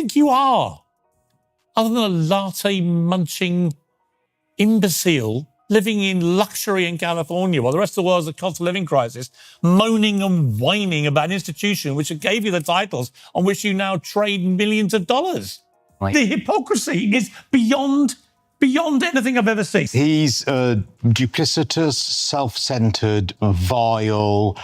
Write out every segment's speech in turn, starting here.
think you are? Other than a latte-munching imbecile living in luxury in California while the rest of the world's a cost of living crisis, moaning and whining about an institution which gave you the titles on which you now trade millions of dollars. Right. The hypocrisy is beyond anything I've ever seen. He's a duplicitous, self-centered, vile,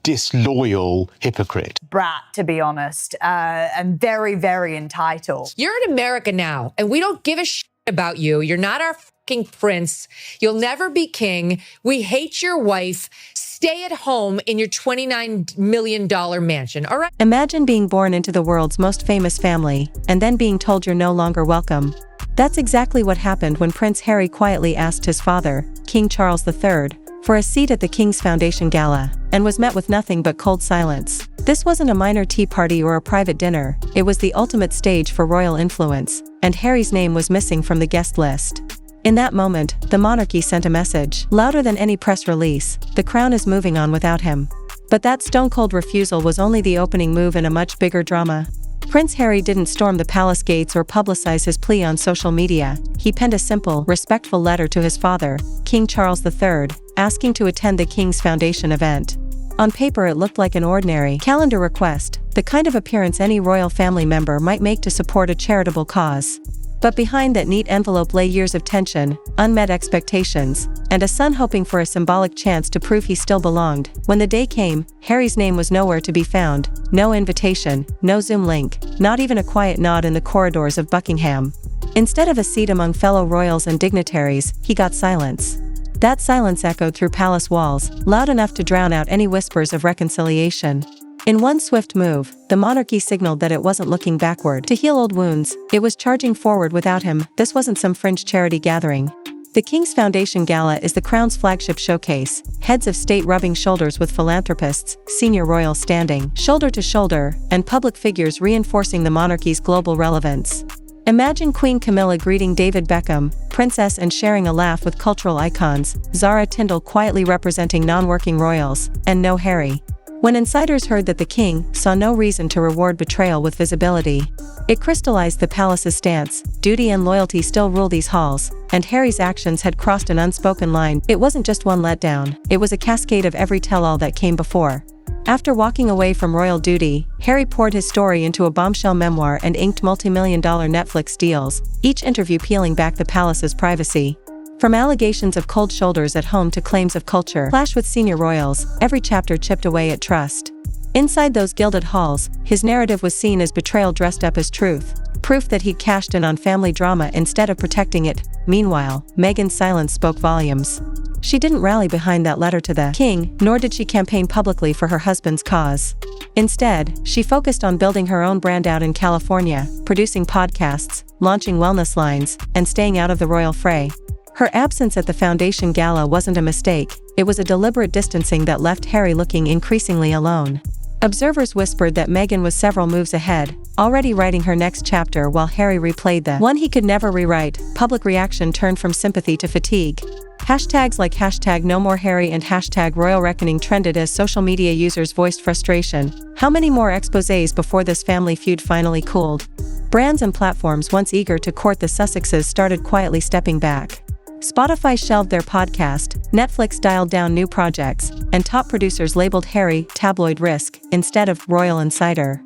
disloyal hypocrite. Brat, to be honest, and very, very entitled. You're in America now, and we don't give a shit about you. You're not our fucking prince. You'll never be king. We hate your wife. Stay at home in your $29 million mansion, all right? Imagine being born into the world's most famous family, and then being told you're no longer welcome. That's exactly what happened when Prince Harry quietly asked his father, King Charles III, for a seat at the King's Foundation Gala, and was met with nothing but cold silence. This wasn't a minor tea party or a private dinner, it was the ultimate stage for royal influence, and Harry's name was missing from the guest list. In that moment, the monarchy sent a message, louder than any press release: the crown is moving on without him. But that stone-cold refusal was only the opening move in a much bigger drama. Prince Harry didn't storm the palace gates or publicize his plea on social media. He penned a simple, respectful letter to his father, King Charles III, asking to attend the King's Foundation event. On paper it looked like an ordinary calendar request, the kind of appearance any royal family member might make to support a charitable cause. But behind that neat envelope lay years of tension, unmet expectations, and a son hoping for a symbolic chance to prove he still belonged. When the day came, Harry's name was nowhere to be found. No invitation, no Zoom link, not even a quiet nod in the corridors of Buckingham. Instead of a seat among fellow royals and dignitaries, he got silence. That silence echoed through palace walls, loud enough to drown out any whispers of reconciliation. In one swift move, the monarchy signaled that it wasn't looking backward to heal old wounds, it was charging forward without him. This wasn't some fringe charity gathering. The King's Foundation Gala is the Crown's flagship showcase, heads of state rubbing shoulders with philanthropists, senior royals standing shoulder to shoulder, and public figures reinforcing the monarchy's global relevance. Imagine Queen Camilla greeting David Beckham, Princess and sharing a laugh with cultural icons, Zara Tindall quietly representing non-working royals, and no Harry. When insiders heard that the king saw no reason to reward betrayal with visibility, it crystallized the palace's stance: duty and loyalty still rule these halls, and Harry's actions had crossed an unspoken line. It wasn't just one letdown, it was a cascade of every tell-all that came before. After walking away from royal duty, Harry poured his story into a bombshell memoir and inked multi-million-dollar Netflix deals, each interview peeling back the palace's privacy. From allegations of cold shoulders at home to claims of culture clash with senior royals, every chapter chipped away at trust. Inside those gilded halls, his narrative was seen as betrayal dressed up as truth, proof that he'd cashed in on family drama instead of protecting it. Meanwhile, Meghan's silence spoke volumes. She didn't rally behind that letter to the king, nor did she campaign publicly for her husband's cause. Instead, she focused on building her own brand out in California, producing podcasts, launching wellness lines, and staying out of the royal fray. Her absence at the Foundation Gala wasn't a mistake, it was a deliberate distancing that left Harry looking increasingly alone. Observers whispered that Meghan was several moves ahead, already writing her next chapter while Harry replayed the one he could never rewrite. Public reaction turned from sympathy to fatigue. Hashtags like #NoMoreHarry and #RoyalReckoning trended as social media users voiced frustration. How many more exposés before this family feud finally cooled? Brands and platforms once eager to court the Sussexes started quietly stepping back. Spotify shelved their podcast, Netflix dialed down new projects, and top producers labeled Harry tabloid risk instead of royal insider.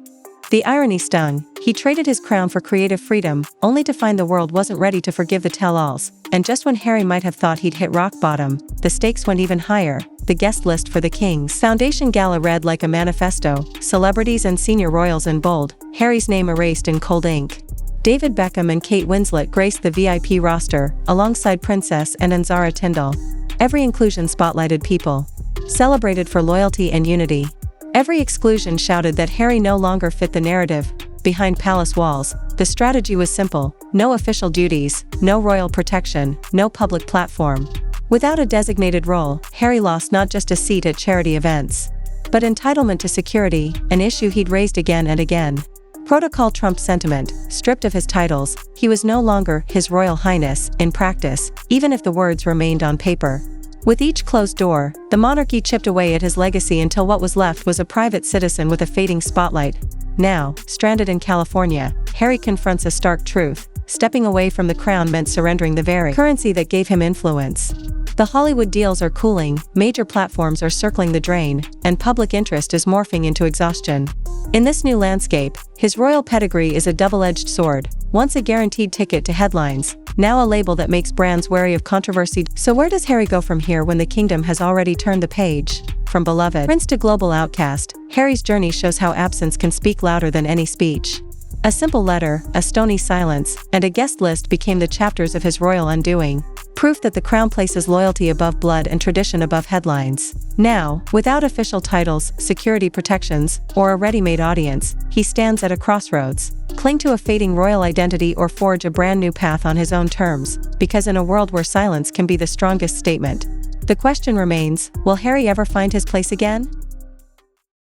The irony stung. He traded his crown for creative freedom, only to find the world wasn't ready to forgive the tell-alls. And just when Harry might have thought he'd hit rock bottom, the stakes went even higher. The guest list for the King's Foundation Gala read like a manifesto, celebrities and senior royals in bold, Harry's name erased in cold ink. David Beckham and Kate Winslet graced the VIP roster, alongside Princess and Zara Tindall. Every inclusion spotlighted people celebrated for loyalty and unity. Every exclusion shouted that Harry no longer fit the narrative. Behind palace walls, the strategy was simple: no official duties, no royal protection, no public platform. Without a designated role, Harry lost not just a seat at charity events, but entitlement to security, an issue he'd raised again and again. Protocol trumped sentiment. Stripped of his titles, he was no longer His Royal Highness in practice, even if the words remained on paper. With each closed door, the monarchy chipped away at his legacy until what was left was a private citizen with a fading spotlight. Now, stranded in California, Harry confronts a stark truth. Stepping away from the crown meant surrendering the very currency that gave him influence. The Hollywood deals are cooling, major platforms are circling the drain, and public interest is morphing into exhaustion. In this new landscape, his royal pedigree is a double-edged sword, once a guaranteed ticket to headlines, now a label that makes brands wary of controversy. So where does Harry go from here when the kingdom has already turned the page? From beloved prince to global outcast, Harry's journey shows how absence can speak louder than any speech. A simple letter, a stony silence, and a guest list became the chapters of his royal undoing. Proof that the crown places loyalty above blood and tradition above headlines. Now, without official titles, security protections, or a ready-made audience, he stands at a crossroads. Cling to a fading royal identity or forge a brand new path on his own terms, because in a world where silence can be the strongest statement. The question remains, will Harry ever find his place again?